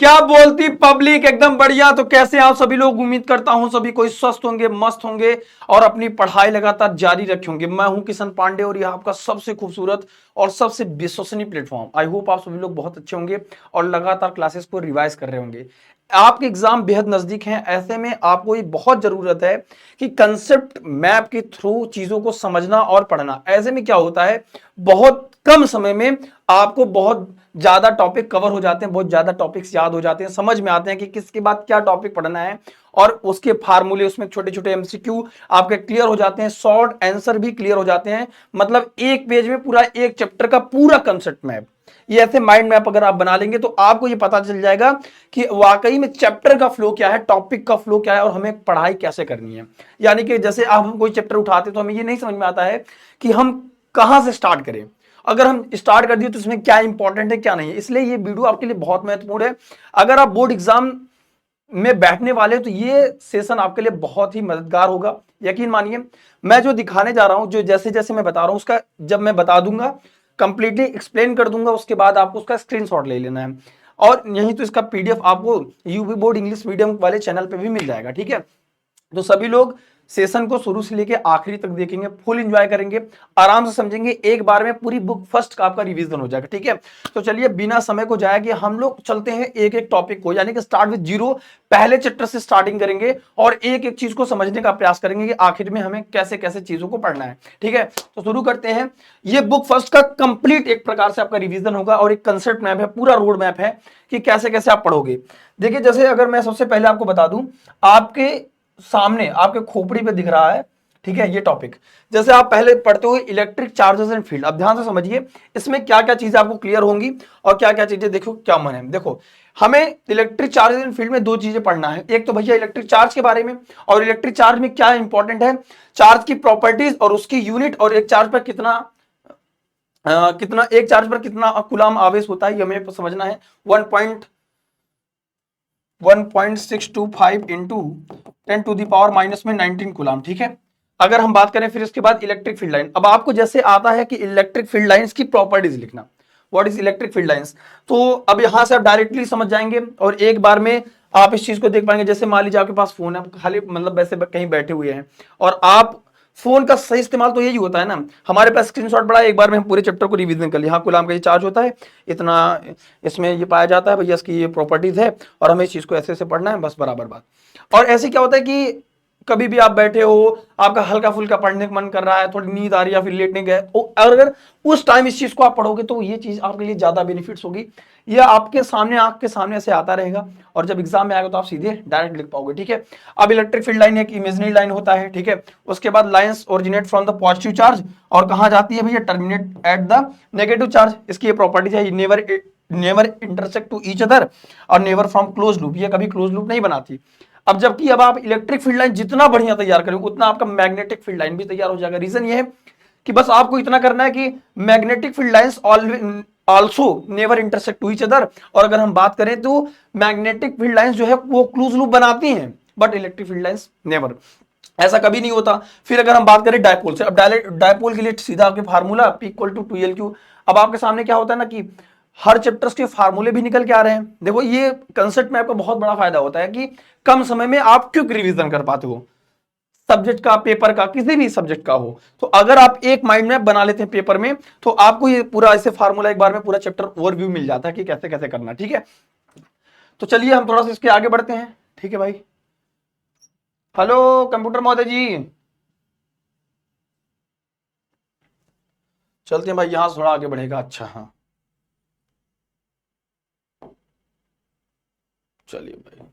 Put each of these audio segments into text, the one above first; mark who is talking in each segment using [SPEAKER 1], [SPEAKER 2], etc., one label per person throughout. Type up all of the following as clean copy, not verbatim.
[SPEAKER 1] क्या बोलती पब्लिक? एकदम बढ़िया। तो कैसे आप सभी लोग? उम्मीद करता हूं सभी कोई स्वस्थ होंगे, मस्त होंगे और अपनी पढ़ाई लगातार जारी रखेंगे। मैं हूं किशन पांडे और यह आपका सबसे खूबसूरत और सबसे विश्वसनीय प्लेटफॉर्म। आई होप आप सभी लोग बहुत अच्छे होंगे और लगातार क्लासेस को रिवाइज कर रहे होंगे। आपके एग्जाम बेहद नजदीक हैं, ऐसे में आपको ये बहुत जरूरत है कि कंसेप्ट मैप के थ्रू चीजों को समझना और पढ़ना। ऐसे में क्या होता है, बहुत कम समय में आपको बहुत ज्यादा टॉपिक कवर हो जाते हैं, बहुत ज्यादा टॉपिक्स याद हो जाते हैं, समझ में आते हैं कि किसके बाद क्या टॉपिक पढ़ना है और उसके फार्मूले, उसमें छोटे छोटे एमसीक्यू आपके क्लियर हो जाते हैं, शॉर्ट आंसर भी क्लियर हो जाते हैं। मतलब एक पेज में पूरा एक चैप्टर का पूरा कंसेप्ट मैप, ये ऐसे माइंड मैप अगर आप बना लेंगे तो आपको ये पता चल जाएगा कि वाकई में चैप्टर का फ्लो क्या है, टॉपिक का फ्लो क्या है और हमें पढ़ाई कैसे करनी है। यानी कि जैसे आप हम कोई चैप्टर उठाते तो हमें ये नहीं समझ में आता है कि हम कहां से स्टार्ट करें, अगर हम स्टार्ट कर दिए तो इसमें क्या इंपॉर्टेंट है क्या नहीं है। इसलिए ये वीडियो आपके लिए बहुत महत्वपूर्ण है। अगर आप बोर्ड एग्जाम में बैठने वाले तो ये सेशन आपके लिए बहुत ही मददगार होगा। यकीन मानिए, मैं जो दिखाने जा रहा हूं, जो जैसे जैसे मैं बता रहा हूं, उसका जब मैं बता दूंगा, कंप्लीटली एक्सप्लेन कर दूंगा, उसके बाद आपको उसका स्क्रीनशॉट ले लेना है और यहीं तो इसका पीडीएफ आपको यूपी बोर्ड इंग्लिश मीडियम वाले चैनल पे भी मिल जाएगा। ठीक है, तो सभी लोग सेशन को शुरू से लेके आखिरी तक देखेंगे, फुल एंजॉय करेंगे, आराम से समझेंगे, एक बार में पूरी बुक फर्स्ट का आपका रिवीजन हो जाएगा। ठीक है, तो चलिए बिना समय को जाए कि हम लोग चलते हैं एक एक टॉपिक को, यानी कि स्टार्ट विद जीरो, पहले चैप्टर से स्टार्टिंग करेंगे और एक एक चीज को समझने का प्रयास करेंगे कि आखिर में हमें कैसे कैसे चीजों को पढ़ना है। ठीक है, तो शुरू करते हैं। ये बुक फर्स्ट का कंप्लीट एक प्रकार से आपका रिवीजन होगा और एक कंसेप्ट मैप है, पूरा रोड मैप है कि कैसे कैसे आप पढ़ोगे। देखिए, जैसे अगर मैं सबसे पहले आपको बता दूं, आपके सामने आपके खोपड़ी पे दिख रहा है, ठीक है, ये टॉपिक। जैसे आप पहले पढ़ते हुए इलेक्ट्रिक चार्जेस एंड फील्ड, अब ध्यान से समझिए इसमें क्या क्या चीजें आपको क्लियर होंगी और क्या क्या चीजें, देखो क्या मन है। देखो, हमें इलेक्ट्रिक चार्जेस एंड फील्ड में दो चीजें पढ़ना है। एक तो भैया इलेक्ट्रिक चार्ज के बारे में, और इलेक्ट्रिक चार्ज में क्या इंपॉर्टेंट है, चार्ज की प्रॉपर्टीज और उसकी यूनिट, और एक चार्ज पर कितना एक चार्ज पर कितना कूलम आवेश होता है, ये हमें समझना है। 1.625 इंटू 10⁻⁻⁻19 कूलम। ठीक है, अगर हम बात करें फिर इसके बाद इलेक्ट्रिक फील्ड लाइन, अब आपको जैसे आता है कि इलेक्ट्रिक फील्ड लाइंस की प्रॉपर्टीज लिखना, what is electric field lines, तो अब यहां से आप डायरेक्टली समझ जाएंगे और एक बार में आप इस चीज को देख पाएंगे। जैसे मान लीजिए आपके पास फोन है, आप खाली मतलब वैसे कहीं बैठे हुए हैं और आप फोन का सही इस्तेमाल तो यही होता है ना, हमारे पास स्क्रीनशॉट बड़ा है, एक बार में हम पूरे चैप्टर को रिवीजन कर लिया। हाँ, कूलम का ये चार्ज होता है इतना, इसमें ये पाया जाता है भैया, इसकी ये प्रॉपर्टीज है और हमें इस चीज को ऐसे ऐसे पढ़ना है, बस बराबर बात। और ऐसे क्या होता है कि कभी भी आप बैठे हो, आपका हल्का फुल्का पढ़ने का मन कर रहा है, थोड़ी नींद आ रही है, फिर लेटने गए, और अगर उस टाइम इस चीज को आप पढ़ोगे तो ये चीज आपके लिए ज्यादा बेनिफिट्स होगी। ये आपके सामने, आंख के सामने ऐसे आता रहेगा और जब एग्जाम में आएगा तो आप सीधे डायरेक्ट लिख पाओगे। ठीक है, अब इलेक्ट्रिक फील्ड लाइन एक इमेजिनरी लाइन होता है। ठीक है, उसके बाद lines originate from the positive charge और कहां जाती है भैया, terminate at the negative charge. इसकी ये प्रॉपर्टीज है, never intersect to each other और नेवर फ्रॉम क्लोज लूप, ये कभी क्लोज लूप नहीं बनाती। अब जबकि अब आप इलेक्ट्रिक फील्ड लाइन जितना बढ़िया तैयार करेंगे उतना आपका मैग्नेटिक फील्ड लाइन भी तैयार हो जाएगा। रीजन ये है कि बस आपको इतना करना है कि magnetic field lines also never intersect to each other, और अगर हम बात करें तो मैग्नेटिक फील्ड लाइंस जो है वो क्लोज लूप बनाती हैं but electric field lines never, ऐसा कभी नहीं होता। फिर अगर हम बात करें डायपोल से, अब डायपोल के लिए सीधा आपके formula P equal to 2L/Q। अब आपके सामने क्या होता है ना कि हर चैप्टर्स के फार्मूले भी निकल के आ रहे हैं। देखो, ये कंसेप्ट में आपका बहुत बड़ा फायदा होता है कि कम समय में आप क्विक रिवीजन कर पाते हो, सब्जेक्ट का, पेपर का, किसी भी सब्जेक्ट का हो। तो अगर आप एक माइंड मैप बना लेते हैं पेपर में तो आपको ये पूरा ऐसे फार्मूला एक बार में पूरा चैप्टर ओवरव्यू मिल जाता है कि कैसे कैसे करना। ठीक है, तो चलिए हम थोड़ा सा इसके आगे बढ़ते हैं। ठीक है भाई, हेलो कंप्यूटर महोदय जी, चलते हैं भाई, यहां से थोड़ा आगे बढ़ेगा। अच्छा, हाँ चलिए भाई,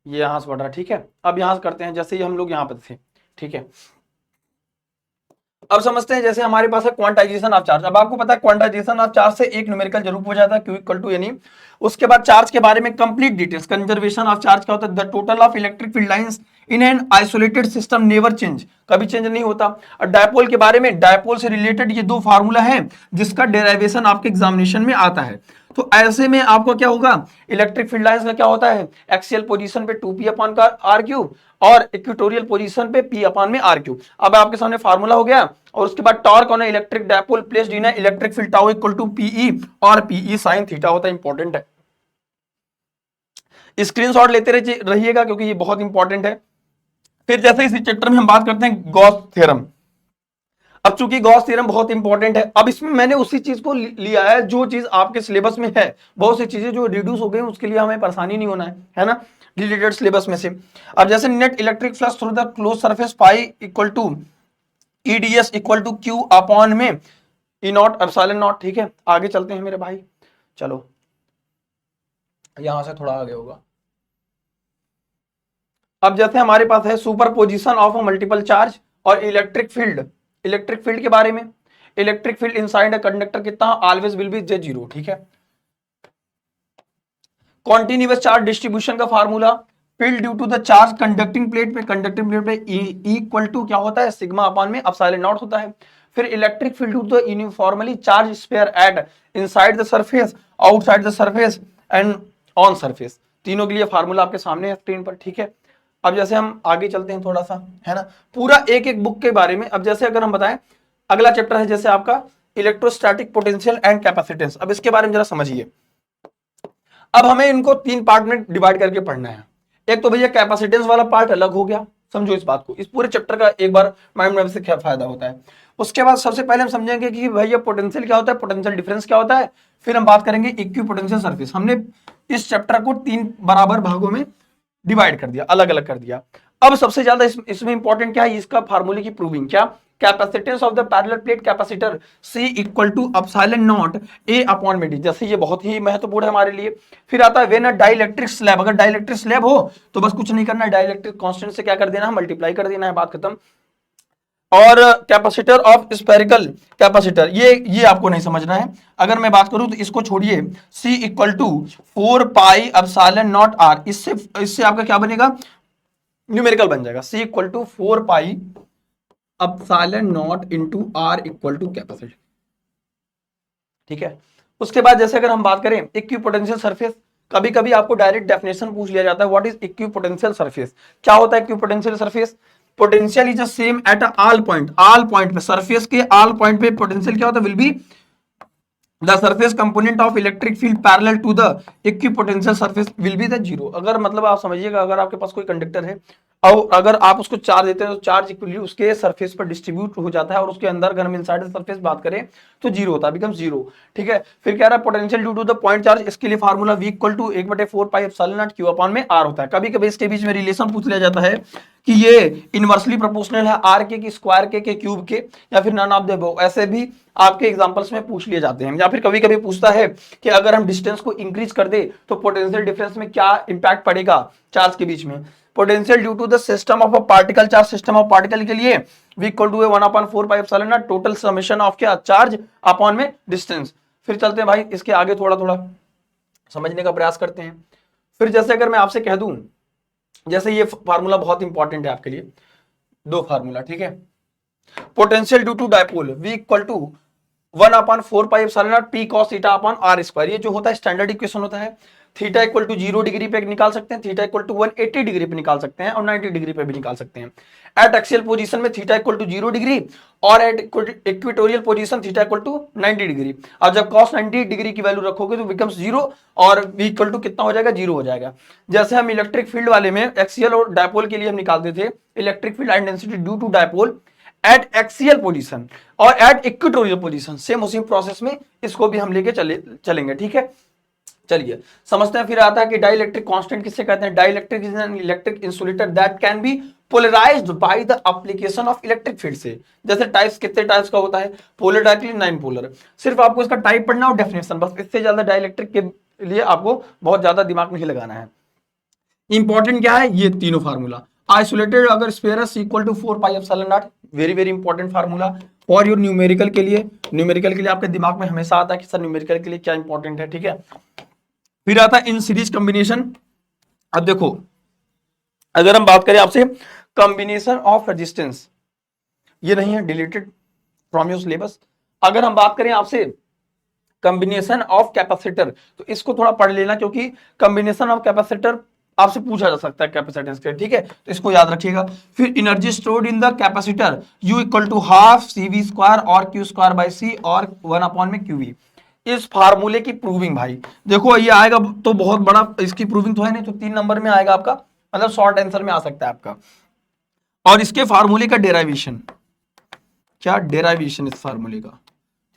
[SPEAKER 1] ये यहां से बढ़ रहा है। ठीक है, अब यहां से करते हैं जैसे ही हम लोग यहाँ पे थे। ठीक है, अब समझते हैं जैसे हमारे पास है क्वांटाइजेशन ऑफ चार्ज। अब आपको पता है क्वांटाइजेशन ऑफ चार्ज से एक न्यूमेरिकल जरूर हो जाता है, Q इक्वल टू यानी। उसके बाद चार्ज के बारे में complete details, conservation of charge क्या होता है, the total of electric field lines in an isolated system never change, कभी चेंज नहीं होता। और डायपोल के बारे में, डायपोल से रिलेटेड ये दो फार्मूला है जिसका डेरिवेशन आपके एग्जामिनेशन में आता है। तो ऐसे में आपको क्या होगा, इलेक्ट्रिक फील्ड लाइंस का क्या होता है, एक्सियल पोजीशन पे 2p अपॉन का आर क्यूब और इक्वेटोरियल पोजीशन पे p अपॉन में आर क्यूब। अब आपके सामने फार्मूला हो गया और उसके बाद torque on electric dipole placed in electric field tau equal to PE, और पीई साइन थीटा होता है, इंपॉर्टेंट है। स्क्रीनशॉट लेते रहिएगा क्योंकि ये बहुत इंपॉर्टेंट है। फिर जैसे इसी चैप्टर में हम बात करते हैं गॉस थ्योरम। अब चूंकि गॉस थ्योरम बहुत इंपॉर्टेंट है, अब इसमें मैंने उसी चीज को लिया है जो चीज आपके सिलेबस में है। बहुत सी चीजें जो रिड्यूस हो गई उसके लिए हमें परेशानी नहीं होना है ना, रिलेटेड सिलेबस में से। अब जैसे net electric flux through the close surface phi equal to EDS equal to Q upon में ई नॉट एप्सिलॉन नॉट। ठीक है, आगे चलते हैं मेरे भाई। चलो यहां से थोड़ा आगे होगा। अब जैसे हमारे पास है सुपरपोजिशन ऑफ मल्टीपल चार्ज और इलेक्ट्रिक फील्ड। इलेक्ट्रिक फील्ड के बारे में, electric field inside a conductor कितना, ऑलवेज विल बी जे जीरो। ठीक है, कॉन्टिन्यूअस चार्ज डिस्ट्रीब्यूशन का formula, field due to the charge conducting plate पे, कंडक्टिंग प्लेट पे इक्वल टू क्या होता है, सिग्मा अपॉन में एप्सिलॉन नॉट होता है। फिर electric field due to the uniformly charge sphere at inside the surface, outside the surface and on surface. तीनों के लिए फार्मूला आपके सामने है स्क्रीन पर। ठीक है, अब जैसे हम आगे चलते हैं थोड़ा सा, है ना, पूरा एक एक बुक के बारे में। अब जैसे अगर हम बताएं, अगला चैप्टर है जैसे आपका इलेक्ट्रोस्टैटिक पोटेंशियल एंड कैपेसिटेंस। अब इसके बारे में जरा समझिए। अब हमें इनको तीन पार्ट में डिवाइड करके पढ़ना है। एक तो भैया कैपेसिटेंस वाला पार्ट अलग हो गया, समझो इस बात को, इस पूरे चैप्टर का एक बार माइंड में से क्या फायदा होता है। उसके बाद सबसे पहले हम समझेंगे कि भैया पोटेंशियल क्या होता है, पोटेंशियल डिफरेंस क्या होता है। फिर हम बात करेंगे इक्विपोटेंशियल सरफेस। हमने इस चैप्टर को तीन बराबर भागों में डिवाइड कर दिया, अलग अलग कर दिया। अब सबसे ज्यादा इसमें इंपॉर्टेंट क्या है, इसका फार्मूले की प्रूविंग। क्या, capacitance of the parallel plate capacitor C equal to epsilon naught A upon में D। जैसे ये बहुत ही महत्वपूर्ण है हमारे लिए। फिर आता है व्हेन अ डाइलेक्ट्रिक स्लैब, अगर डाइलेक्ट्रिक स्लैब हो तो बस कुछ नहीं करना है, डाइलेक्ट्रिक कांस्टेंट से क्या कर देना है, मल्टीप्लाई कर देना है, बात खत्म। और कैपेसिटर ऑफ स्फेरिकल कैपेसिटर, ये आपको नहीं समझना है। अगर मैं बात करूं तो इसको छोड़िए, C equal to 4 pi epsilon naught R। इससे आपका क्या बनेगा, न्यूमेरिकल बन जाएगा। C equal to 4 pi epsilon naught into R equal to capacity. ठीक है, उसके बाद जैसे अगर हम बात करें इक्विपोटेंशियल सरफेस, कभी कभी आपको डायरेक्ट डेफिनेशन पूछ लिया जाता है, व्हाट इज इक्विपोटेंशियल सरफेस। क्या होता है equipotential surface, potential is the same at all point, all point पे, सरफेस के ऑल पॉइंट पे पोटेंशियल क्या होता है, will be the surface component of electric field parallel to the equipotential surface will be the zero. अगर मतलब आप समझिएगा, अगर आपके पास कोई कंडक्टर है और अगर आप उसको चार्ज देते हैं तो चार्ज इक्वली उसके सरफेस पर डिस्ट्रीब्यूट हो जाता है, और उसके अंदर अगर हम इनसाइड सरफेस बात करें तो जीरो होता है, बिकम्स जीरो। ठीक है, फिर कह रहा है potential due to the point charge, इसके लिए formula V equal to 1/4 pi epsilon naught Q upon में R होता है। कभी कभी इसके बीच में रिलेशन पूछ लिया जाता है कि ये इनवर्सली प्रोपोर्शनल है R के स्क्वायर के क्यूब के, या फिर नन ऑफ द अबव। ऐसे भी आपके एग्जांपल्स में पूछ लिए जाते हैं। या फिर कभी कभी पूछता है कि अगर हम डिस्टेंस को इंक्रीज कर दे तो पोटेंशियल डिफरेंस में क्या इंपैक्ट पड़ेगा चार्ज के बीच में। Potential due to the system of a particle charge, system of particle के लिए V equal to 1/4 pi epsilon naught total summation of क्या, चार्ज अपॉन में डिस्टेंस। फिर चलते हैं भाई इसके आगे, थोड़ा थोड़ा समझने का प्रयास करते हैं। फिर जैसे अगर मैं आपसे कह दूं, जैसे ये फार्मूला बहुत इंपॉर्टेंट है आपके लिए, दो फार्मूला। ठीक है, potential due to dipole V equal to 1/4 pi epsilon naught P cos theta upon R square. ये जो होता है स्टैंडर्ड इक्वेशन होता है। थीटा इक्वल टू 0 डिग्री पे निकाल सकते हैं, थीटा इक्वल टू 180 डिग्री पे निकाल सकते हैं, और 90 डिग्री पे भी निकाल सकते हैं। एट एक्सियल पोजीशन में थीटा इक्वल टू 0 डिग्री, और at equatorial position theta equal to 90 degree. अब जब cos 90 डिग्री की वैल्यू रखोगे तो बिकम्स 0, और V इक्वल टू कितना हो जाएगा, 0 हो जाएगा। जैसे हम इलेक्ट्रिक फील्ड वाले में एक्सियल और डायपोल के लिए हम निकालते थे electric field and density due to dipole at axial position और एट इक्वेटोरियल पोजीशन, सेम उसी प्रोसेस में इसको भी हम लेके चलेंगे। ठीक है, चलिए समझते हैं। फिर आता है कि डाइलेक्ट्रिक कांस्टेंट किससे कहते हैं, dielectric is an electric insulator that can be polarised by the application of electric field से। जैसे टाइप्स, कितने टाइप्स का होता है, पोलर, डाइलेक्ट्रिक, नॉन पोलर। सिर्फ आपको इसका टाइप पढ़ना और डेफिनेशन, बस इससे ज्यादा डाइलेक्ट्रिक के लिए आपको बहुत ज्यादा दिमाग नहीं लगाना है। इंपॉर्टेंट क्या है, ये तीनों फार्मूला। आइसोलेटेड अगर स्फीयर है equal to 4 pi epsilon naught, very very important formula for your numerical के लिए। न्यूमेरिकल के लिए आपके दिमाग में हमेशा आता है कि सर न्यूमेरिकल के लिए क्या इंपॉर्टेंट है। ठीक है, फिर आता है इन सीरीज कॉम्बिनेशन। अब देखो, अगर हम बात करें आपसे कॉम्बिनेशन ऑफ रेजिस्टेंस, ये नहीं है, डिलीटेड फ्रॉम योर सिलेबस। अगर हम बात करें आपसे कॉम्बिनेशन ऑफ कैपेसिटर, तो इसको थोड़ा पढ़ लेना, क्योंकि कॉम्बिनेशन ऑफ कैपेसिटर आपसे पूछा जा सकता है कैपेसिटेंस के। ठीक है, तो इसको याद रखिएगा। फिर energy stored in the capacitor U equal to half CV square और Q स्क्वायर बाई C और 1 अपॉन में QV। इस फार्मूले की प्रूविंग भाई देखो ये आएगा तो बहुत बड़ा, इसकी प्रूविंग तो है नहीं तो 3 नंबर में आएगा आपका, मतलब शॉर्ट आंसर में आ सकता है आपका। और इसके फार्मूले का डेराइवेशन, क्या डेराइवेशन इस फार्मूले का,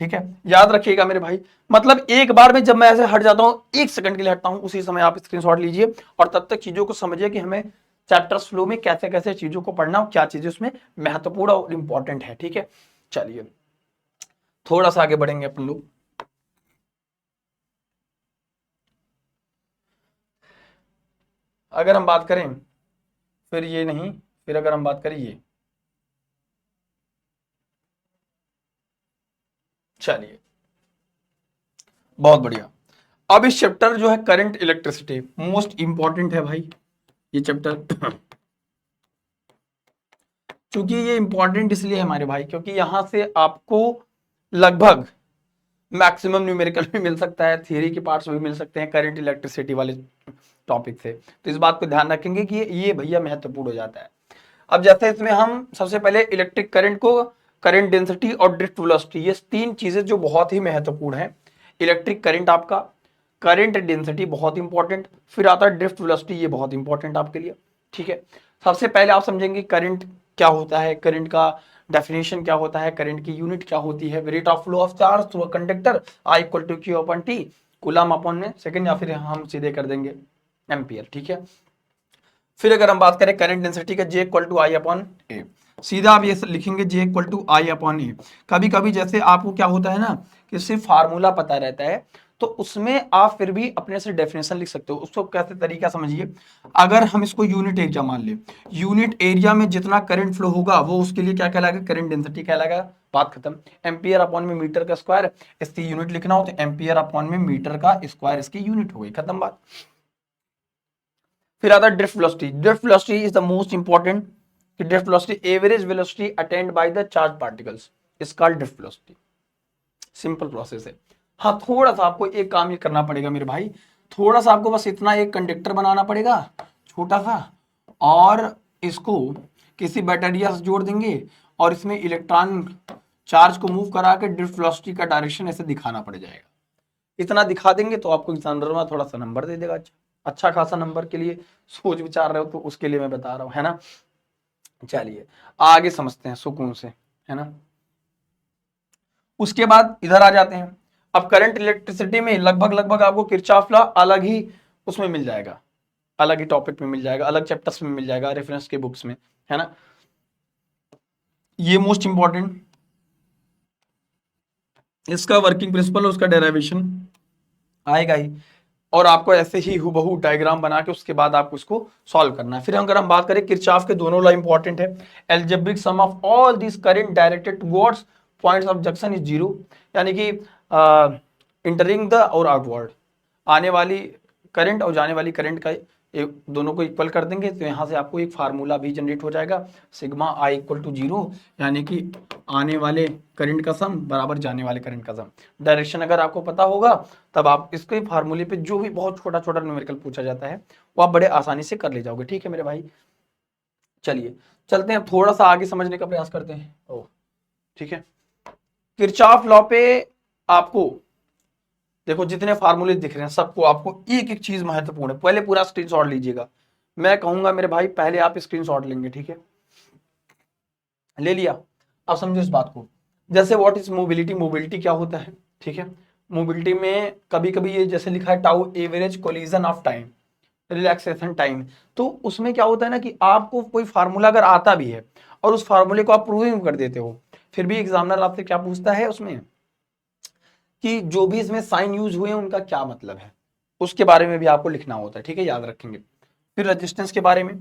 [SPEAKER 1] ठीक है याद रखिएगा मेरे भाई। मतलब एक बार में जब मैं ऐसे हट जाता हूं, 1 सेकंड के लिए हटता हूं, उसी समय आप स्क्रीनशॉट लीजिए और तब तक चीजों को समझिए कि हमें चैप्टर्स फ्लो में कैसे कैसे चीजों को पढ़ना और क्या चीजें उसमें महत्वपूर्ण और इंपॉर्टेंट है, ठीक है। चलिए थोड़ा सा आगे बढ़ेंगे अपन लोग। अगर हम बात करें फिर ये नहीं, फिर अगर हम बात करें ये, चलिए बहुत बढ़िया। अब इस चैप्टर जो है करंट इलेक्ट्रिसिटी मोस्ट इंपॉर्टेंट है भाई ये चैप्टर। क्योंकि ये इंपॉर्टेंट इसलिए है हमारे भाई क्योंकि यहां से आपको लगभग मैक्सिमम न्यूमेरिकल भी मिल सकता है, थियरी के पार्ट्स भी मिल सकते हैं करंट इलेक्ट्रिसिटी वाले टॉपिक से। तो इस बात को ध्यान रखेंगे कि ये भैया महत्वपूर्ण हो जाता है। अब जैसे इसमें हम सबसे पहले इलेक्ट्रिक करंट को, करंट डेंसिटी और ड्रिफ्ट वेलोसिटी, ये 3 चीजें जो बहुत ही महत्वपूर्ण है। इलेक्ट्रिक करंट आपका, करंट डेंसिटी बहुत इंपॉर्टेंट, फिर आता है ड्रिफ्ट वेलोसिटी, ये बहुत इंपॉर्टेंट आपके लिए, ठीक है। सबसे पहले आप समझेंगे करंट क्या होता है, करंट का डेफिनेशन क्या होता है, करंट की यूनिट क्या होती है, rate of flow of charge through a conductor I equal to Q upon T, coulomb upon में सेकंड, या फिर हम सीधे कर देंगे एम्पियर, ठीक है। फिर अगर हम बात करें करंट डेंसिटी का, J equal to I upon ए, सीधा आप ये लिखेंगे J equal to I upon ए। कभी कभी जैसे आपको क्या होता है ना कि सिर्फ फार्मूला पता रहता है तो उसमें आप फिर भी अपने से डेफिनेशन लिख सकते हो। उसको कैसे तरीका समझिए, अगर हम इसको यूनिट एरिया मान ले, यूनिट एरिया में जितना करंट फ्लो होगा वो उसके लिए क्या कहलाएगा, करंट डेंसिटी कहलाएगा, बात खत्म। एम्पियर अपॉन में मीटर का स्क्वायर, इसकी यूनिट लिखना हो तो एम्पियर अपॉन में मीटर का स्क्वायर इसकी यूनिट हो गई, खत्म बात। फिर आता है drift velocity. Drift velocity is the most important. Drift velocity average velocity attend by the charge particles is called drift velocity. Simple process है। हाँ थोड़ा सा आपको एक काम ये करना पड़ेगा मेरे भाई, थोड़ा सा आपको बस इतना एक कंडक्टर बनाना पड़ेगा छोटा सा, और इसको किसी बैटरिया से जोड़ देंगे और इसमें इलेक्ट्रॉन चार्ज को मूव करा के ड्रिफ्ट वेलोसिटी का डायरेक्शन ऐसे दिखाना पड़ जाएगा। इतना दिखा देंगे तो आपको एग्जामिनर थोड़ा सा नंबर दे देगा, अच्छा खासा नंबर के लिए सोच विचार रहे हो तो उसके लिए मैं बता रहा हूं, है ना। चलिए आगे समझते हैं सुकून से, है ना। उसके बाद इधर आ जाते हैं। अब करंट इलेक्ट्रिसिटी में लगभग लगभग आपको किरचॉफ लॉ अलग ही उसमें मिल जाएगा, अलग ही टॉपिक में मिल जाएगा, अलग चैप्टर्स में मिल जाएगा, रेफरेंस के बुक्स में, है ना। ये मोस्ट इंपॉर्टेंट, इसका वर्किंग प्रिंसिपल और उसका डेरिवेशन आएगा ही, और आपको ऐसे ही हुबहू डायग्राम बना के उसके बाद आपको उसको सॉल्व करना है। फिर अगर हम बात करें किरचॉफ के दोनों लॉ इंपॉर्टेंट है। Algebraic sum of all this current directed towards points of junction is zero, यानी कि इंटरिंग द और आउटवर्ड, आने वाली करंट और जाने वाली करंट का दोनों को इक्वल कर देंगे तो यहाँ से आपको एक फार्मूला भी जनरेट हो जाएगा, sigma I equal to zero, यानी कि आने वाले करंट का सम बराबर जाने वाले करंट का सम। डायरेक्शन अगर आपको पता होगा तब आप इसके फार्मूले पे जो भी बहुत छोटा छोटा न्यूमेरिकल पूछा जाता है वो आप बड़े आसानी से कर ले जाओगे, ठीक है मेरे भाई। चलिए चलते हैं थोड़ा सा आगे समझने का प्रयास करते हैं। ओ ठीक है, किरचॉफ लॉ पे आपको देखो जितने फार्मूले दिख रहे हैं सबको आपको एक एक चीज महत्वपूर्ण है, पहले पूरा स्क्रीनशॉट लीजिएगा। मैं कहूंगा मेरे भाई पहले आप स्क्रीनशॉट लेंगे, ठीक है, ले लिया। अब समझो इस बात को, जैसे व्हाट इज मोबिलिटी, मोबिलिटी क्या होता है, ठीक है। मोबिलिटी में कभी कभी ये जैसे लिखा है tau average collision of time, relaxation time, तो उसमें क्या होता है ना कि आपको कोई फार्मूला अगर आता भी है और उस फार्मूले को आप प्रूविंग कर देते हो, फिर भी एग्जामिनर आपसे क्या पूछता है उसमें कि जो भी इसमें साइन यूज हुए हैं उनका क्या मतलब है, उसके बारे में भी आपको लिखना होता है, ठीक है, याद रखेंगे। फिर रेजिस्टेंस के बारे में,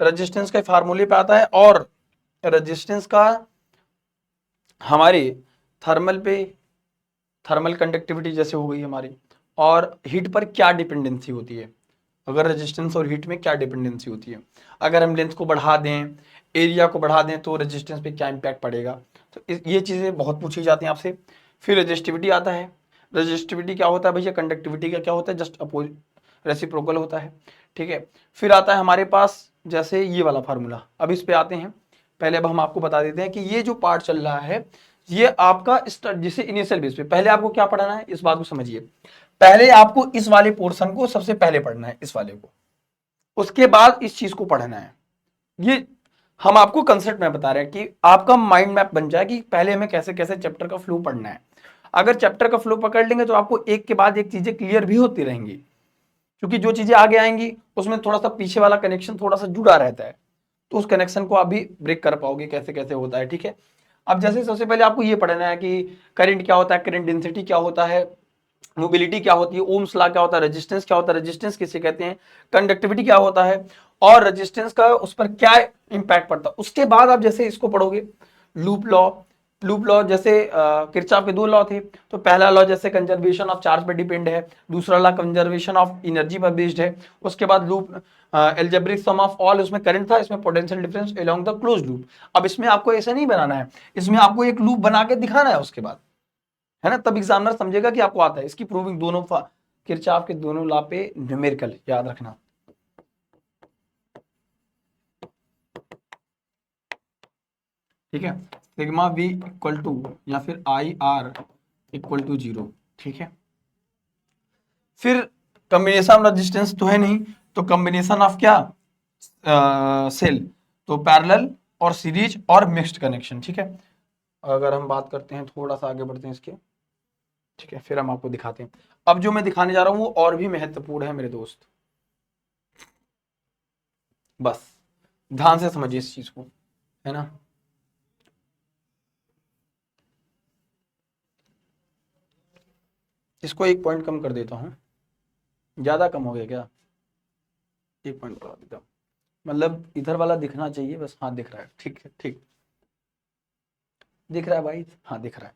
[SPEAKER 1] रेजिस्टेंस के फार्मूले पे आता है, और रेजिस्टेंस का हमारे थर्मल पे, थर्मल कंडक्टिविटी जैसे हो गई हमारी, और हीट पर क्या डिपेंडेंसी होती है, अगर रेजिस्टेंस और हीट में क्या डिपेंडेंसी होती है, अगर हम लेंथ को बढ़ा दें, एरिया को बढ़ा दें तो रेजिस्टेंस पे क्या इंपैक्ट पड़ेगा, तो ये चीज़ें बहुत पूछी जाती हैं आपसे। फिर रेजिस्टिविटी आता है। रेजिस्टिविटी क्या होता है भैया, कंडक्टिविटी का क्या होता है, जस्ट अपोजिट, रेसिप्रोकल होता है, ठीक है। फिर आता है हमारे पास जैसे ये वाला फार्मूला, अब इस पे आते हैं। पहले अब हम आपको बता देते हैं कि ये जो पार्ट चल रहा है ये आपका जिसे इनिशियल बेस पे पहले आपको क्या पढ़ना है, इस बात को समझिए। पहले आपको इस वाले पोर्शन को सबसे पहले पढ़ना है, इस वाले को, उसके बाद इस चीज को पढ़ना है। ये हम आपको कंसेप्ट में बता रहे हैं कि आपका माइंड मैप बन जाए कि पहले हमें कैसे कैसे चैप्टर का फ्लो पढ़ना है। अगर चैप्टर का फ्लो पकड़ लेंगे तो आपको एक के बाद एक चीजें क्लियर भी होती रहेंगी, क्योंकि जो चीजें आगे आएंगी उसमें थोड़ा सा पीछे वाला कनेक्शन थोड़ा सा जुड़ा रहता है, तो उस कनेक्शन को आप भी ब्रेक कर पाओगे कैसे कैसे होता है। ठीक है, अब जैसे सबसे पहले आपको ये पढ़ना है कि करंट क्या होता है, करंट डेंसिटी क्या होता है, मोबिलिटी क्या होती है, ओम्स लॉ क्या होता है, रेजिस्टेंस क्या होता है, रेजिस्टेंस किसे कहते हैं, कंडक्टिविटी क्या होता है, और रेजिस्टेंस का उस पर क्या इंपैक्ट पड़ता है। उसके बाद आप जैसे इसको पढ़ोगे, लूप लॉ, लूप लॉ जैसे किरचॉफ के दो लॉ थे, तो पहला लॉ जैसे कंजर्वेशन ऑफ चार्ज पर डिपेंड है, दूसरा लॉ कंजर्वेशन ऑफ एनर्जी पर बेस्ड है। उसके बाद loop algebraic sum of all, उसमें करंट था, इसमें potential difference along the close loop. अब इसमें आपको ऐसा नहीं बनाना है, इसमें आपको एक लूप बना के दिखाना है उसके बाद, है ना, तब एग्जामिनर समझेगा कि आपको आता है। इसकी प्रूविंग दोनों किरचॉफ के दोनों लॉ पे न्यूमेरिकल याद रखना। ठीक है, सिग्मा वी इक्वल टू या फिर आई आर इक्वल टू 0। ठीक है, फिर कॉम्बिनेशन रेजिस्टेंस तो है नहीं, तो कॉम्बिनेशन ऑफ क्या, सेल, तो पैरेलल और सीरीज और मिक्स्ड कनेक्शन। ठीक है, अगर हम बात करते हैं, थोड़ा सा आगे बढ़ते हैं इसके, ठीक है, फिर हम आपको दिखाते हैं। अब जो मैं दिखाने जा रहा हूं वो और भी महत्वपूर्ण है मेरे दोस्त, बस ध्यान से समझिए इस चीज को, है ना। इसको एक पॉइंट कम कर देता हूं, ज्यादा कम हो गया क्या, एक पॉइंट बढ़ा देता हूं, मतलब इधर वाला दिखना चाहिए बस। हाँ दिख रहा है, ठीक है, ठीक दिख रहा है भाई, हाँ दिख रहा है।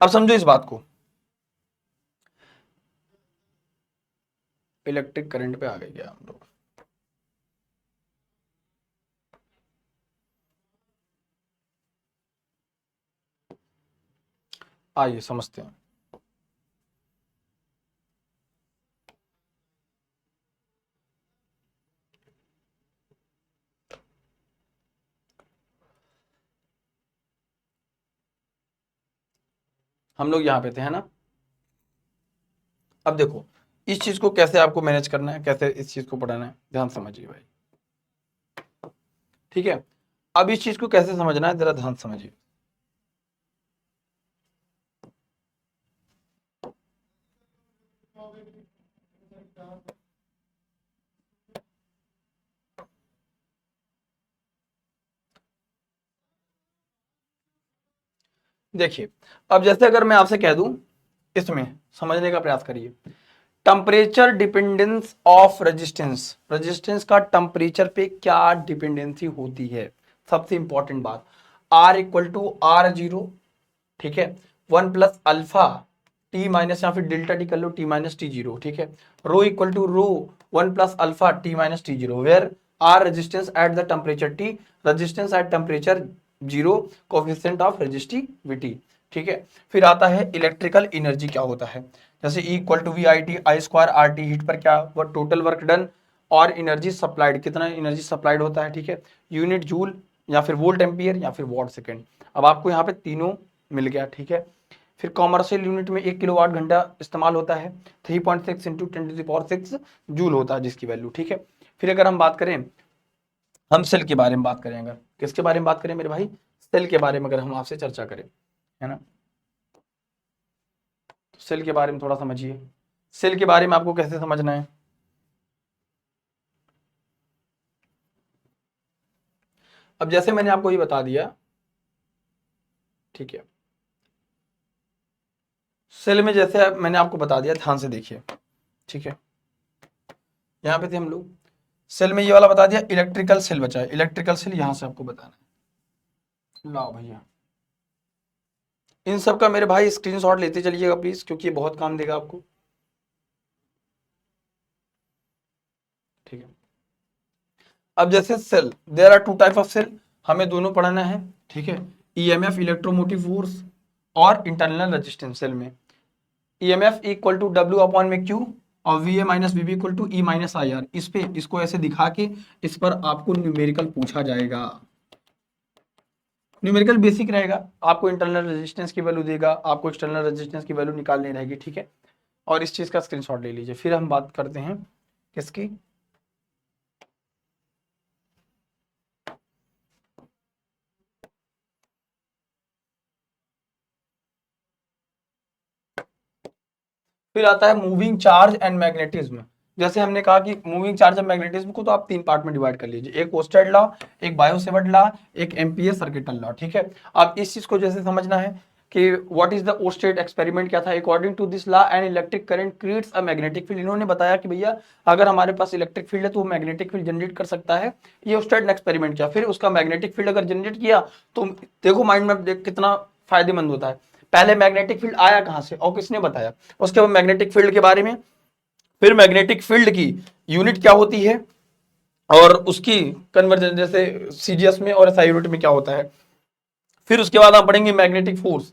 [SPEAKER 1] अब समझो इस बात को, इलेक्ट्रिक करंट पे आ गए क्या हम लोग। आइए समझते हैं। हम लोग यहाँ पे थे, है ना। अब देखो इस चीज को कैसे आपको मैनेज करना है, कैसे इस चीज को पढ़ाना है, ध्यान समझिए भाई। ठीक है, अब इस चीज को कैसे समझना है जरा ध्यान समझिए। देखिए, अब जैसे अगर मैं आपसे कह दूं, इसमें समझने का प्रयास करिए, temperature dependence of resistance, resistance का टेम्परेचर पे क्या डिपेंडेंसी होती है, सबसे इंपॉर्टेंट बात। R इक्वल टू R0, ठीक है, 1 प्लस अल्फा टी माइनस, या फिर डेल्टा टी कर लो, टी माइनस टी जीरो। ठीक है, rho equal to rho 1 plus alpha T minus T zero, where R resistance at the temperature T, resistance at temperature zero, coefficient of resistivity. ठीक है, फिर आता है इलेक्ट्रिकल एनर्जी क्या होता है, जैसे E equal to V I T I square R T, heat पर क्या वो टोटल वर्क डन, और एनर्जी सप्लाइड, कितना एनर्जी सप्लाइड होता है। ठीक है, यूनिट जूल या फिर वोल्ट एम्पियर या फिर वॉट सेकेंड। अब आपको यहाँ पे तीनों मिल गया। ठीक है, फिर कॉमर्शियल यूनिट में 1 किलोवाट घंटा इस्तेमाल होता है, 3.6 इंटू 10⁶ जूल होता है जिसकी वैल्यू। ठीक है, फिर अगर हम बात करें, हम सेल के बारे में बात करें, अगर किसके बारे में बात करें मेरे भाई, सेल के बारे में अगर हम आपसे चर्चा करें, है ना, तो सेल के बारे में थोड़ा समझिए। सेल के बारे में आपको कैसे समझना है, अब जैसे मैंने आपको ये बता दिया, ठीक है, सेल में जैसे मैंने आपको बता दिया, ध्यान से देखिए। ठीक है, यहाँ पे थे हम लोग, सेल में ये वाला बता दिया, इलेक्ट्रिकल सेल बचा है, इलेक्ट्रिकल सेल यहां से आपको बताना है। लाओ भैया, इन सब का मेरे भाई स्क्रीनशॉट लेते चलिएगा प्लीज, क्योंकि ये बहुत काम देगा आपको। ठीक है, अब जैसे cell, there are two type of cell, हमें दोनों पढ़ना है। ठीक है, ईएमएफ इलेक्ट्रोमोटिव फोर्स और इंटरनल रेजिस्टेंस सेल में। EMF equal to W upon में क्यू, और V A minus V B equal to E minus I R. इस पे इसको ऐसे दिखा के इस पर आपको न्यूमेरिकल पूछा जाएगा। न्यूमेरिकल बेसिक रहेगा, आपको इंटरनल रेजिस्टेंस की वैल्यू देगा, आपको एक्सटर्नल रेजिस्टेंस की वैल्यू निकालनी रहेगी, ठीक है। और इस चीज का स्क्रीनशॉट ले लीजिए। फिर हम बात करते हैं किसकी, फिर आता है मूविंग चार्ज एंड मैग्नेटिज्म। जैसे हमने कहा कि मूविंग चार्ज एंड मैग्नेटिज्म को तो आप 3 पार्ट में डिवाइड कर लीजिए, एक ओस्टेड लॉ, एक बायो-सेवर्ट लॉ, एक एम्पियर सर्किटल लॉ, ठीक है। अब इस चीज को जैसे समझना है कि what is the Oersted experiment क्या था। According to this law an electric current creates a magnetic field. इन्होंने बताया कि भैया अगर हमारे पास इलेक्ट्रिक फील्ड है तो वो मैग्नेटिक फील्ड जनरेट कर सकता है। ये ओस्टेड ने एक्सपेरिमेंट किया, फिर उसका मैग्नेटिक फील्ड अगर जनरेट किया तो देखो माइंड में देख कितना फायदेमंद होता है। पहले मैग्नेटिक फील्ड आया कहां से और किसने बताया, उसके बाद मैग्नेटिक फील्ड के बारे में, फिर मैग्नेटिक फील्ड की यूनिट क्या होती है और उसकी कन्वर्जन जैसे सीजीएस में और एसआई यूनिट में क्या होता है। फिर उसके बाद आप पढ़ेंगे मैग्नेटिक फोर्स।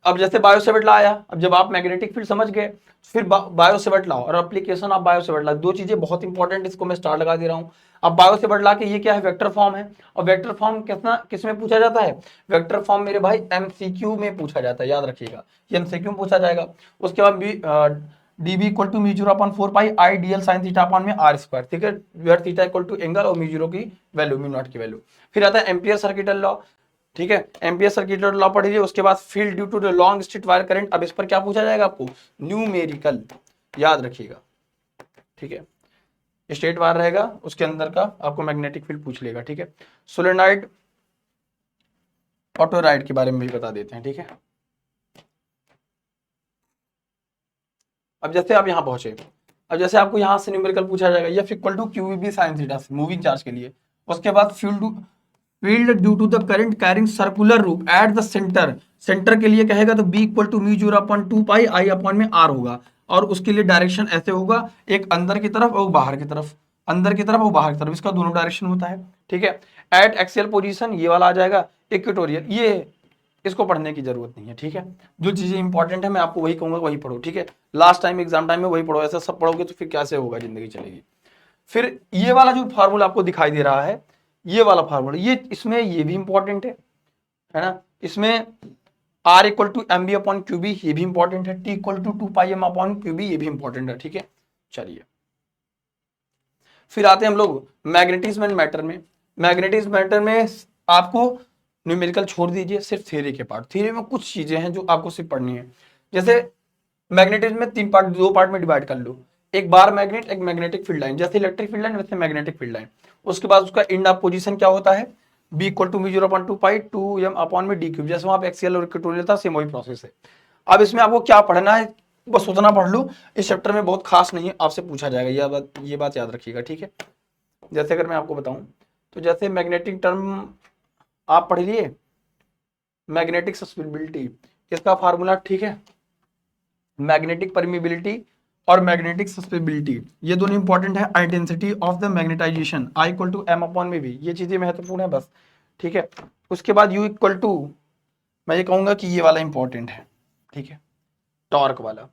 [SPEAKER 1] अब जैसे बायो-सेवर्ट लॉ आया, अब जब आप मैग्नेटिक फील्ड समझ गए फिर बायो-सेवर्ट लॉ और एप्लीकेशन ऑफ बायो-सेवर्ट लॉ, दो चीजें बहुत इंपॉर्टेंट, इसको मैं स्टार लगा दे रहा हूं। अब बायो-सेवर्ट लॉ के ये क्या है, वेक्टर फॉर्म है। और वेक्टर फॉर्म कितना किसमें पूछा जाता है, वेक्टर फॉर्म मेरे भाई एमसीक्यू में पूछा जाता है, याद रखिएगा ये एमसीक्यू में पूछा जाएगा। उसके बाद भी dB equal to mu zero upon 4 pi I D L sine theta upon में आर स्क्वायर, ठीक है, where theta equal to angle और म्यू जीरो की वैल्यू, म्यू नॉट की वैल्यू। फिर आता है एम्पियर सर्किटल लॉ, ठीक है, एम्पियर सर्किटल लॉ पढ़ लीजिए। उसके बाद field due to the long straight wire current, अब इस पर क्या पूछा जाएगा आपको, न्यूमेरिकल, याद रखिएगा, ठीक है। स्ट्रेट वायर रहेगा उसके अंदर का आपको मैग्नेटिक फील्ड पूछ लेगा, ठीक है। सोलेनॉइड ऑटोराइड के बारे में भी बता देते हैं, ठीक है। अब जैसे आप यहां पहुंचे, अब जैसे आपको यहां से न्यूमेरिकल पूछा जाएगा, F equal to QB sine theta से मूविंग चार्ज के लिए। उसके बाद field due to the current carrying circular loop at the centre, centre के लिए कहेगा तो B equal to mu zero upon 2 pi I upon में आर होगा। और उसके लिए डायरेक्शन ऐसे होगा, एक अंदर की तरफ और बाहर की तरफ, अंदर की तरफ और बाहर की तरफ, इसका दोनों डायरेक्शन होता है, ठीक है। एट एक्सियल पोजीशन ये वाला आ जाएगा, इक्वेटोरियल, ये इसको पढ़ने की जरूरत नहीं है, ठीक है। जो चीजें इंपॉर्टेंट है मैं आपको वही कहूंगा, वही पढ़ो, ठीक है। लास्ट टाइम एग्जाम टाइम में वही पढ़ो, ऐसा सब पढ़ोगे तो फिर कैसे होगा, जिंदगी चलेगी। फिर ये वाला जो फार्मूला आपको दिखाई दे रहा है, ये वाला फार्मूला, ये इसमें ये भी इंपॉर्टेंट है ना। इसमें R equal to M B upon Q B ये भी इंपॉर्टेंट है, T equal to 2 pi M upon Q B ये भी इंपॉर्टेंट है, ठीक है। चलिए फिर आते हैं हम लोग मैग्नेटिज्म एंड मैटर में। मैग्नेटिज्म मैटर में आपको न्यूमेरिकल छोड़ दीजिए, सिर्फ थ्योरी के पार्ट, थ्योरी में कुछ चीजें हैं जो आपको सिर्फ पढ़नी है। जैसे मैग्नेटिज्म में 3 पार्ट, 2 पार्ट में डिवाइड कर लो, एक बार मैग्नेट, एक मैग्नेटिक फील्ड लाइन, जैसे इलेक्ट्रिक फील्ड लाइन वैसे मैग्नेटिक फील्ड लाइन। उसके बाद उसका इंड ऑफ पोजीशन क्या होता है, B equal to mu zero upon 2 pi 2 M upon में डी क्यूब, जैसे वहां पे एक्सियल और इक्वेटोरियल था, सेम वही प्रोसेस है। अब इसमें आपको क्या पढ़ना है, बस उतना पढ़ लो, इस चैप्टर में बहुत खास नहीं है, आपसे पूछा जाएगा, ये बात याद रखिएगा, ठीक है। जैसे अगर मैं आपको बताऊं तो जैसे मैग्नेटिक टर्म आप पढ़ लिए, मैग्नेटिक सस्पेंसिबिलिटी, इसका फार्मूला, ठीक है, मैग्नेटिक परमिबिलिटी और मैग्नेटिक सस्पेंसिबिलिटी, ये दोनों इंपॉर्टेंट है। Intensity of the magnetisation I equal to M upon में भी, ये चीजें महत्वपूर्ण है बस, ठीक है। उसके बाद यू इक्वल टू, मैं ये कहूंगा कि ये वाला इंपॉर्टेंट है, ठीक है, टॉर्क वाला,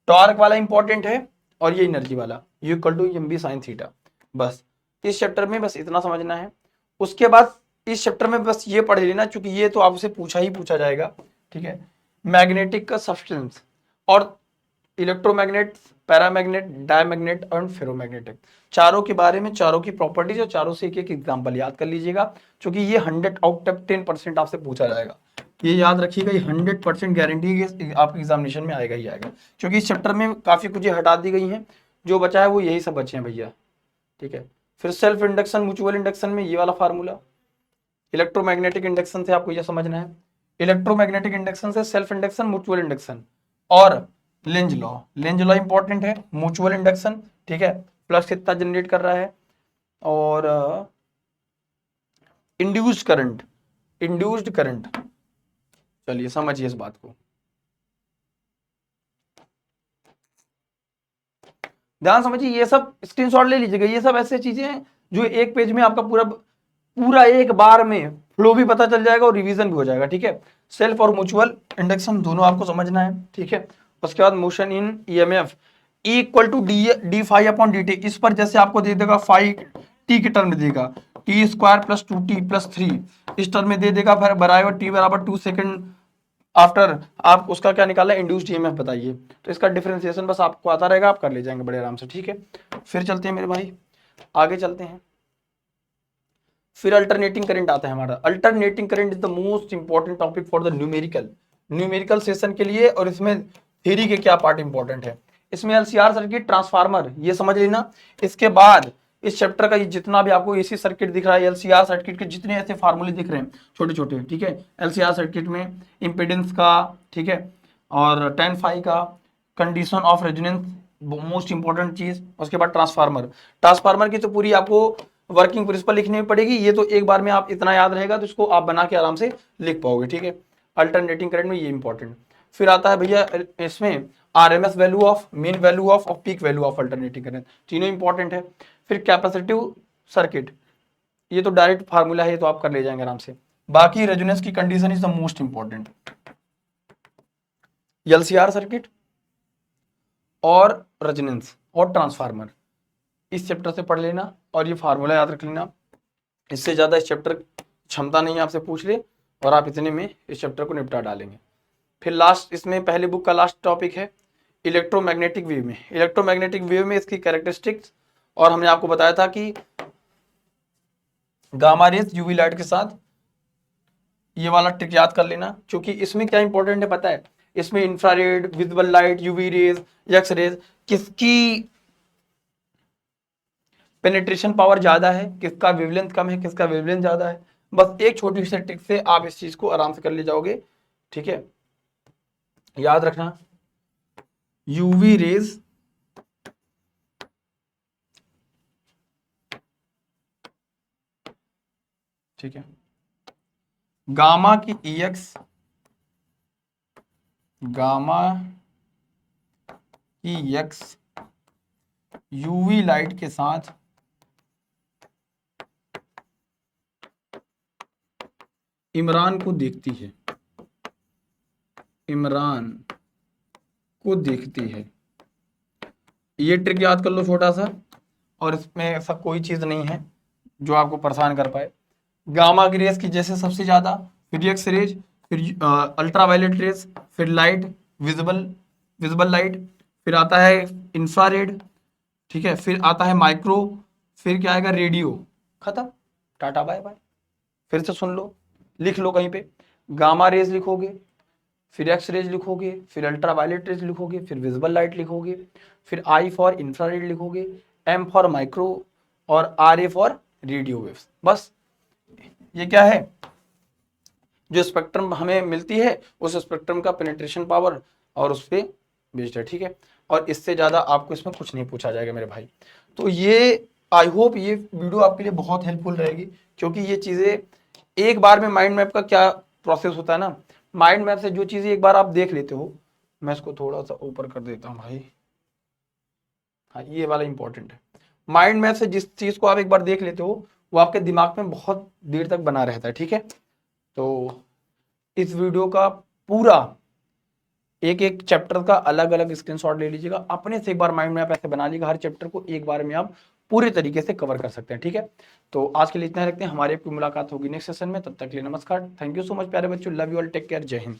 [SPEAKER 1] टॉर्क वाला इंपॉर्टेंट है, और ये एनर्जी वाला U equal to M B sine theta. बस इस चैप्टर में बस इतना समझना है। उसके बाद इस चैप्टर में बस ये पढ़ लेना, क्योंकि ये तो आपसे पूछा ही पूछा जाएगा, ठीक है। मैग्नेटिक का सब्सटेंस और इलेक्ट्रोमैग्नेट, पैरामैग्नेट, डायमैग्नेट और फेरोमैग्नेटिक, चारों के बारे में, चारों की प्रॉपर्टीज और चारों से एक एक एग्जांपल याद कर लीजिएगा, क्योंकि ये 100 आउट ऑफ 10% आपसे पूछा जाएगा। ये याद रखिएगा, ये 100% गारंटी आपके एग्जामिनेशन में आएगा ही आएगा, क्योंकि इस चैप्टर में काफी कुछ हटा दी गई हैं, जो बचा है वो यही सब बचे हैं भैया, ठीक है। फिर सेल्फ इंडक्शन, म्यूचुअल इंडक्शन में ये वाला फार्मूला, इलेक्ट्रोमैग्नेटिक इंडक्शन से आपको ये समझना है, इलेक्ट्रोमैग्नेटिक इंडक्शन से सेल्फ इंडक्शन, म्यूचुअल इंडक्शन और Lenz law, Lenz law important है, म्यूचुअल इंडक्शन, ठीक है, फ्लक्स कितना जनरेट कर रहा है, और इंड्यूस्ड करंट, इंड्यूस्ड करंट, चलिए समझिए इस बात को, ध्यान समझिए, ये सब स्क्रीनशॉट ले लीजिएगा, ये सब ऐसे चीजें हैं जो एक पेज में आपका पूरा पूरा एक बार में फ्लो भी पता चल जाएगा और रिवीजन भी हो जाएगा, ठीक है। सेल्फ और म्यूचुअल इंडक्शन दोनों आपको समझना है, ठीक है। उसके बाद motion in EMF equal to D phi upon D T, इस पर जैसे आपको दे देगा फाई टी के टर्म देगा, टी स्क्वायर प्लस 2t+3 इस टर्म में दे देगा, फिर बराबर t बराबर 2 सेकेंड आफ्टर आप उसका क्या निकाला, इंड्यूस्ड ईएमएफ बताइए। तो इसका डिफरेंशिएशन बस आपको आता रहेगा, आप कर ले जाएंगे बड़े आराम से, ठीक है। फिर चलते हैं मेरे भाई, आगे चलते हैं। फिर अल्टरनेटिंग करंट आता है हमारा। Alternating current is the most important topic for the numerical session के लिए, और इसमें थ्योरी के क्या पार्ट इंपॉर्टेंट है। इसमें एलसीआर सर्किट, ट्रांसफार्मर, ये समझ लेना। इसके बाद इस चैप्टर का जितना भी आपको एसी सर्किट दिख रहा है, एलसीआर सर्किट के जितने ऐसे फार्मूले दिख रहे हैं छोटे छोटे, ठीक है, एलसीआर सर्किट में इंपेडेंस का, ठीक है, और टेन फाई का, condition of resonance most important चीज। उसके बाद ट्रांसफार्मर की तो पूरी आपको वर्किंग प्रिंसिपल लिखनी पड़ेगी, ये तो एक बार में आप इतना याद रहेगा तो इसको आप बना के आराम से लिख पाओगे, ठीक है। अल्टरनेटिंग करंट में ये इंपॉर्टेंट। फिर आता है भैया इसमें RMS value of, mean value of और peak value of alternating current, तीनों इंपॉर्टेंट है। फिर कैपेसिटिव सर्किट, ये तो डायरेक्ट फार्मूला है, ये तो आप कर ले जाएंगे आराम से। बाकी रेजोनेंस की condition is the most important. LCR circuit और रेजोनेंस और ट्रांसफार्मर इस चैप्टर से पढ़ लेना, और ये फार्मूला याद रख लेना। इससे ज्यादा इस चैप्टर क्षमता नहीं आपसे पूछ ले, और आप इतने में इस चैप्टर को निपटा डालेंगे। फिर लास्ट, इसमें पहले बुक का लास्ट टॉपिक है इलेक्ट्रोमैग्नेटिक वेव में। इलेक्ट्रोमैग्नेटिक वेव में इसकी कैरेक्टरिस्टिक्स, और हमने आपको बताया था कि गामा रेज यूवी लाइट के साथ, ये वाला ट्रिक याद कर लेना, क्योंकि इसमें क्या इंपॉर्टेंट है पता है, इसमें infrared, visible light, UV rays, X rays, किसकी पेनिट्रेशन पावर ज्यादा है, किसका वेवलेंथ कम है, किसका वेवलेंथ ज्यादा है। बस एक छोटी सी ट्रिक से आप इस चीज को आराम से कर ले जाओगे, ठीक है। याद रखना, यूवी रेज ठीक है, गामा की EX, गामा की EX यूवी लाइट के साथ इमरान को देखती है, इमरान को देखती है। ये ट्रिक याद कर लो छोटा सा, और इसमें ऐसा कोई चीज नहीं है जो आपको परेशान कर पाए। गामा की रेस की जैसे सबसे ज्यादा, फिर एक्स रेज, फिर अल्ट्रावायलेट रेस, फिर लाइट, विजिबल लाइट, फिर आता है इंफ्रारेड, ठीक है, फिर आता है माइक्रो, फिर क्या आएगा, रेडियो। खत्म, टाटा बाय बाय। फिर से सुन लो, लिख लो कहीं पे, गामा रेज लिखोगे, फिर एक्स रेज लिखोगे, फिर अल्ट्रावायलेट रेज लिखोगे, फिर विजिबल लाइट लिखोगे, फिर आई फॉर इंफ्रारेड लिखोगे, एम फॉर माइक्रो, और R A for radio waves. बस ये क्या है, जो स्पेक्ट्रम हमें मिलती है उस स्पेक्ट्रम का पेनिट्रेशन पावर और उस पर बेस्ड है, ठीक है। और इससे ज्यादा आपको इसमें कुछ नहीं पूछा जाएगा मेरे भाई। तो ये आई होप ये वीडियो आपके लिए बहुत हेल्पफुल रहेगी, क्योंकि ये चीजें एक बार में, माइंड मैप का क्या प्रोसेस होता है ना, माइंड मैप से जो चीजें एक बार आप देख लेते हो, मैं इसको थोड़ा सा ऊपर कर देता हूँ भाई, हाँ ये वाला इंपॉर्टेंट है। माइंड मैप से जिस चीज को आप एक बार देख लेते हो वो आपके दिमाग में बहुत देर तक बना रहता है, ठीक है। तो इस वीडियो का पूरा एक एक चैप्टर का अलग अलग स्क्रीनशॉट ले लीजिएगा, अपने से एक बार माइंड मैप ऐसे बना लीजिएगा, हर चैप्टर को एक बार में आप पूरे तरीके से कवर कर सकते हैं, ठीक है। तो आज के लिए इतना ही रखते हैं, हमारी आपकी मुलाकात होगी नेक्स्ट सेशन में, तब तक के लिए नमस्कार, थैंक यू सो मच प्यारे बच्चों, love you all, take care, Jai Hind.